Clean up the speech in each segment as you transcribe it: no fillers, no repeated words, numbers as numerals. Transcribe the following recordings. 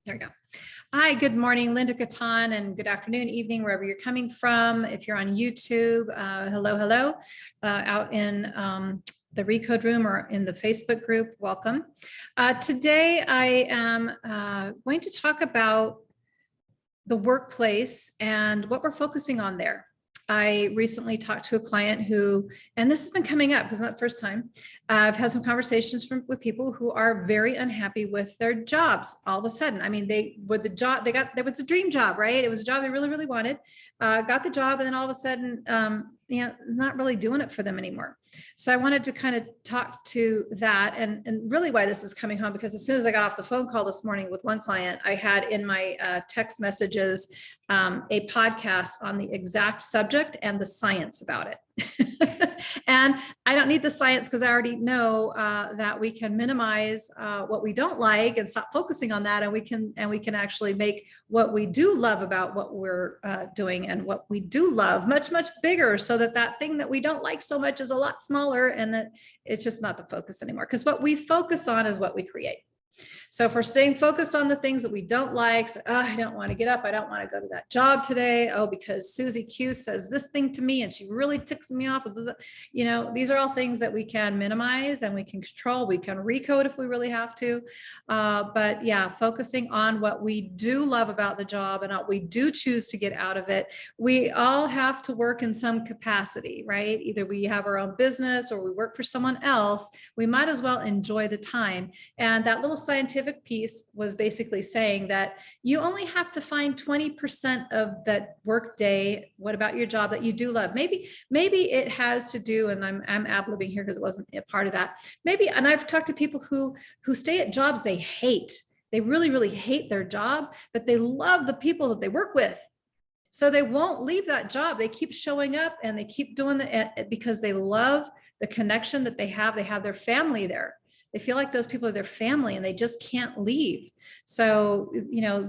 There we go. Hi, good morning, Linda Catan, and good afternoon, evening, wherever you're coming from. If you're on YouTube, hello, out in the Recode room or in the Facebook group, welcome. Today, I am going to talk about the workplace and what we're focusing on there. I recently talked to a client who, and this has been coming up because it's not the first time, I've had some conversations with people who are very unhappy with their jobs all of a sudden. I mean, they were the job, there was a dream job, right? It was a job they really, really wanted, got the job, and then all of a sudden, not really doing it for them anymore. So I wanted to kind of talk to that and really why this is coming home, because as soon as I got off the phone call this morning with one client, I had in my text messages a podcast on the exact subject and the science about it. And I don't need the science because I already know that we can minimize what we don't like and stop focusing on that, and we can actually make what we do love about what we're doing and what we do love much, much bigger, so that thing that we don't like so much is a lot smaller, and that it's just not the focus anymore, because what we focus on is what we create. So if we're staying focused on the things that we don't like, so, I don't want to get up, I don't want to go to that job today, because Susie Q says this thing to me and she really ticks me off. These are all things that we can minimize and we can control. We can recode if we really have to. But yeah, focusing on what we do love about the job and what we do choose to get out of it. We all have to work in some capacity, right? Either we have our own business or we work for someone else. We might as well enjoy the time. And that little scientific piece was basically saying that you only have to find 20% of that work day. What about your job that you do love? Maybe it has to do, and I'm ad-libbing here because it wasn't a part of that. Maybe, and I've talked to people who stay at jobs they hate. They really, really hate their job, but they love the people that they work with. So they won't leave that job. They keep showing up and they keep doing it because they love the connection that they have. They have their family there. They feel like those people are their family and they just can't leave. So,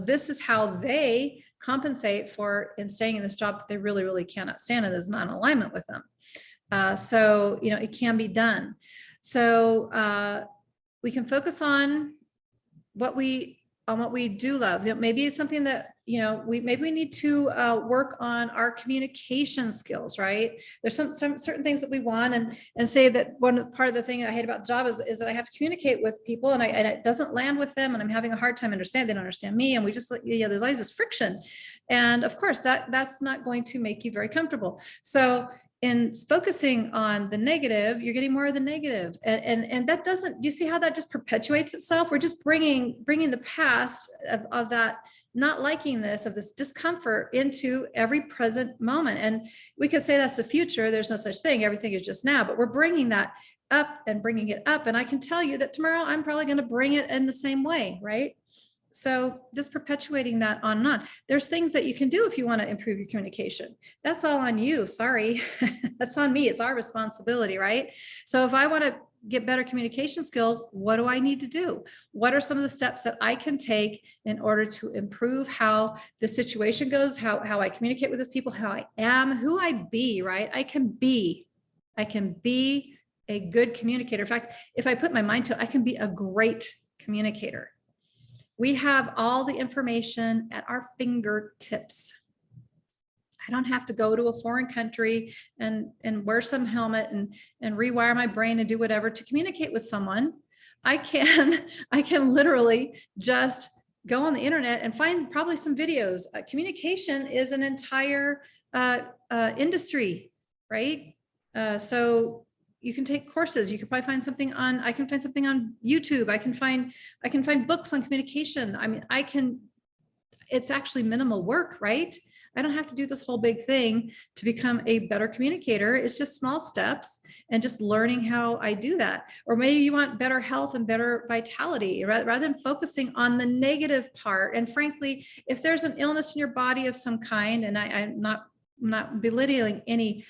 this is how they compensate for in staying in this job that they really, really cannot stand, and is not in alignment with them. So, it can be done. So we can focus on what we do love. Maybe it's something that, maybe we need to work on our communication skills, right? There's some certain things that we want, and say that part of the thing I hate about the job is that I have to communicate with people and it doesn't land with them, and I'm having a hard time understanding. They don't understand me, and we just, there's always this friction. And of course that's not going to make you very comfortable. So in focusing on the negative, you're getting more of the negative, and that doesn't, you see how that just perpetuates itself? We're just bringing the past of that not liking this, of this discomfort, into every present moment. And we could say that's the future. There's no such thing. Everything is just now, but we're bringing that up and bringing it up. And I can tell you that tomorrow I'm probably going to bring it in the same way, right? So just perpetuating that on and on. There's things that you can do if you want to improve your communication. That's all on you. Sorry. That's on me. It's our responsibility, right? So if I want to get better communication skills, what do I need to do? What are some of the steps that I can take in order to improve how the situation goes, how I communicate with those people, how I am, who I be, right? I can be a good communicator. In fact, if I put my mind to it, I can be a great communicator. We have all the information at our fingertips. I don't have to go to a foreign country and wear some helmet and rewire my brain and do whatever to communicate with someone. I can literally just go on the internet and find probably some videos. Communication is an entire industry, right? So you can take courses. You can probably find something on, I can find something on YouTube. I can find books on communication. I mean, it's actually minimal work, right? I don't have to do this whole big thing to become a better communicator. It's just small steps and just learning how I do that. Or maybe you want better health and better vitality rather than focusing on the negative part. And frankly, if there's an illness in your body of some kind, and I'm not belittling any,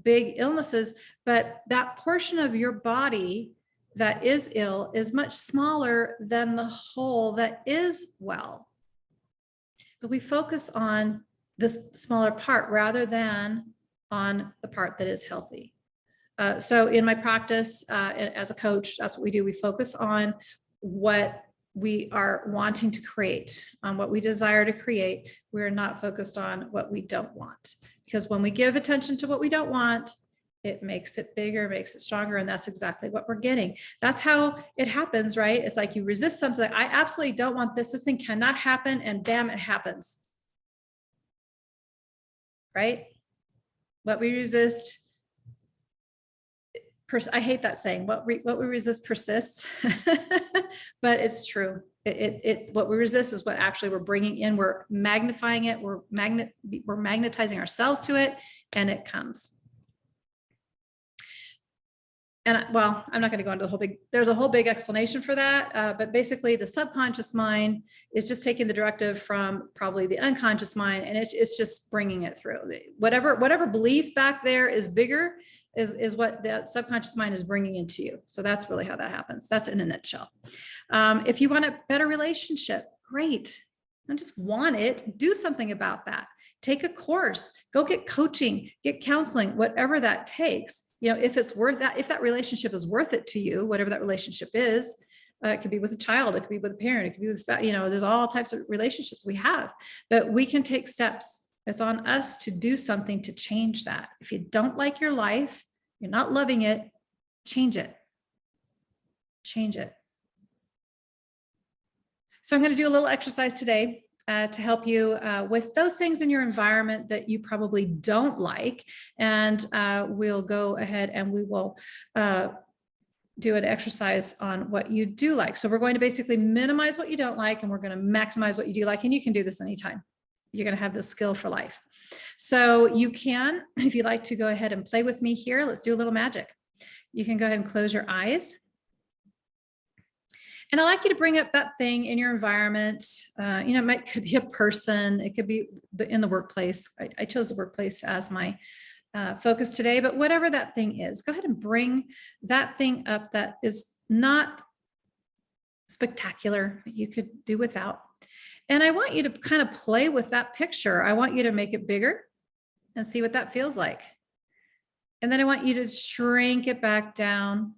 big illnesses, but that portion of your body that is ill is much smaller than the whole that is well. But we focus on this smaller part rather than on the part that is healthy. So in my practice as a coach, that's what we do. We focus on what we are wanting to create, on what we desire to create. We're not focused on what we don't want, because when we give attention to what we don't want, it makes it bigger, makes it stronger. And that's exactly what we're getting. That's how it happens, right? It's like you resist something. I absolutely don't want this. This thing cannot happen. And bam, it happens. Right? What we resist, I hate that saying, what we resist persists, but it's true. What we resist is what actually we're bringing in. We're magnifying it. We're magnetizing ourselves to it, and it comes. And well, I'm not going to go into the whole big, there's a whole big explanation for that. But basically the subconscious mind is just taking the directive from probably the unconscious mind, and it's just bringing it through. Whatever belief back there is bigger is what the subconscious mind is bringing into you. So that's really how that happens. That's in a nutshell. If you want a better relationship, great. Don't just want it, do something about that. Take a course, go get coaching, get counseling, whatever that takes. You know, if it's worth that, if that relationship is worth it to you, whatever that relationship is, it could be with a child, it could be with a parent, it could be with, you know, there's all types of relationships we have, but we can take steps. It's on us to do something to change that. If you don't like your life, you're not loving it, change it. Change it. So I'm going to do a little exercise today to help you with those things in your environment that you probably don't like. And we'll go ahead and we will do an exercise on what you do like. So we're going to basically minimize what you don't like, and we're going to maximize what you do like. And you can do this anytime. You're going to have this skill for life. So you can, if you'd like to go ahead and play with me here, let's do a little magic. You can go ahead and close your eyes. And I'd like you to bring up that thing in your environment. You know, could be a person, it could be in the workplace. I chose the workplace as my focus today, but whatever that thing is, go ahead and bring that thing up that is not spectacular, that you could do without. And I want you to kind of play with that picture. I want you to make it bigger and see what that feels like. And then I want you to shrink it back down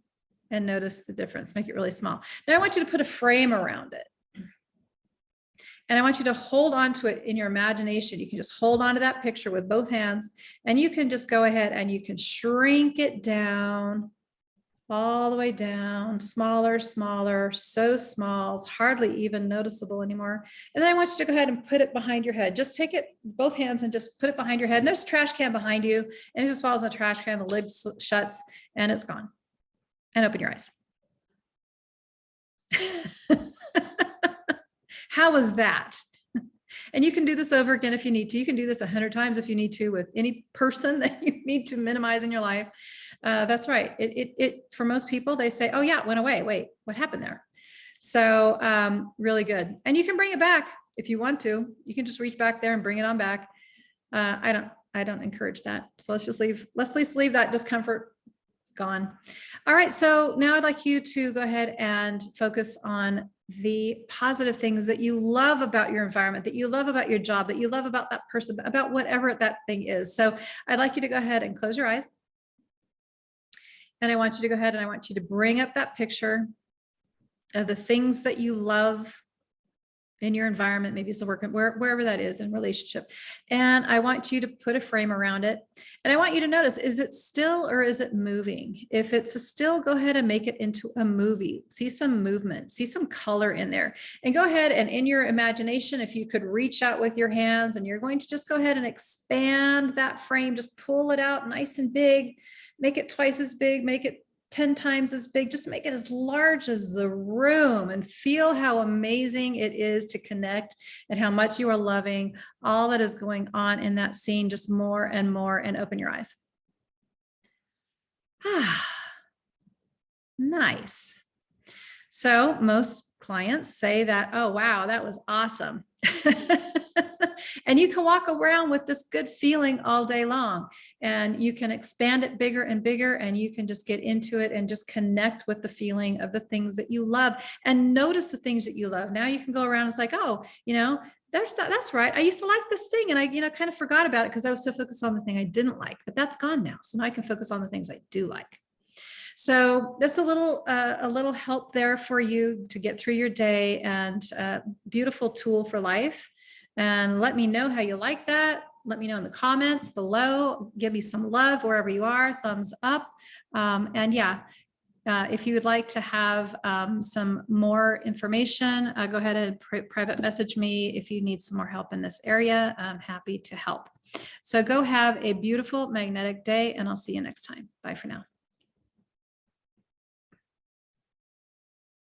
and notice the difference, make it really small. Now I want you to put a frame around it. And I want you to hold on to it in your imagination. You can just hold on to that picture with both hands, and you can just go ahead and you can shrink it down, all the way down, smaller, smaller, so small, it's hardly even noticeable anymore. And then I want you to go ahead and put it behind your head. Just take it, both hands, and just put it behind your head. And there's a trash can behind you, and it just falls in the trash can, the lid shuts, and it's gone. And open your eyes. How was that? And you can do this over again if you need to. You can do this 100 times if you need to with any person that you need to minimize in your life. That's right. For most people, they say, oh yeah, it went away. Wait, what happened there? So really good. And you can bring it back if you want to. You can just reach back there and bring it on back. I don't encourage that. So let's just leave that discomfort gone. All right. So now I'd like you to go ahead and focus on the positive things that you love about your environment, that you love about your job, that you love about that person, about whatever that thing is. So I'd like you to go ahead and close your eyes. And I want you to go ahead and I want you to bring up that picture of the things that you love in your environment. Maybe it's a work, wherever that is in relationship. And I want you to put a frame around it. And I want you to notice, is it still or is it moving? If it's a still, go ahead and make it into a movie. See some movement, see some color in there. And go ahead and in your imagination, if you could reach out with your hands, and you're going to just go ahead and expand that frame, just pull it out nice and big, make it twice as big, make it 10 times as big, just make it as large as the room, and feel how amazing it is to connect and how much you are loving all that is going on in that scene, just more and more, and open your eyes. Nice. So most clients say that, oh, wow, that was awesome. And you can walk around with this good feeling all day long, and you can expand it bigger and bigger, and you can just get into it and just connect with the feeling of the things that you love, and notice the things that you love. Now you can go around, it's like, oh, you know, that's right. I used to like this thing, and I, you know, kind of forgot about it because I was so focused on the thing I didn't like, but that's gone now. So now I can focus on the things I do like. So just a little help there for you to get through your day, and beautiful tool for life. And let me know how you like that. Let me know in the comments below. Give me some love wherever you are, thumbs up. And yeah, if you would like to have some more information, go ahead and private message me if you need some more help in this area. I'm happy to help. So go have a beautiful magnetic day, and I'll see you next time. Bye for now.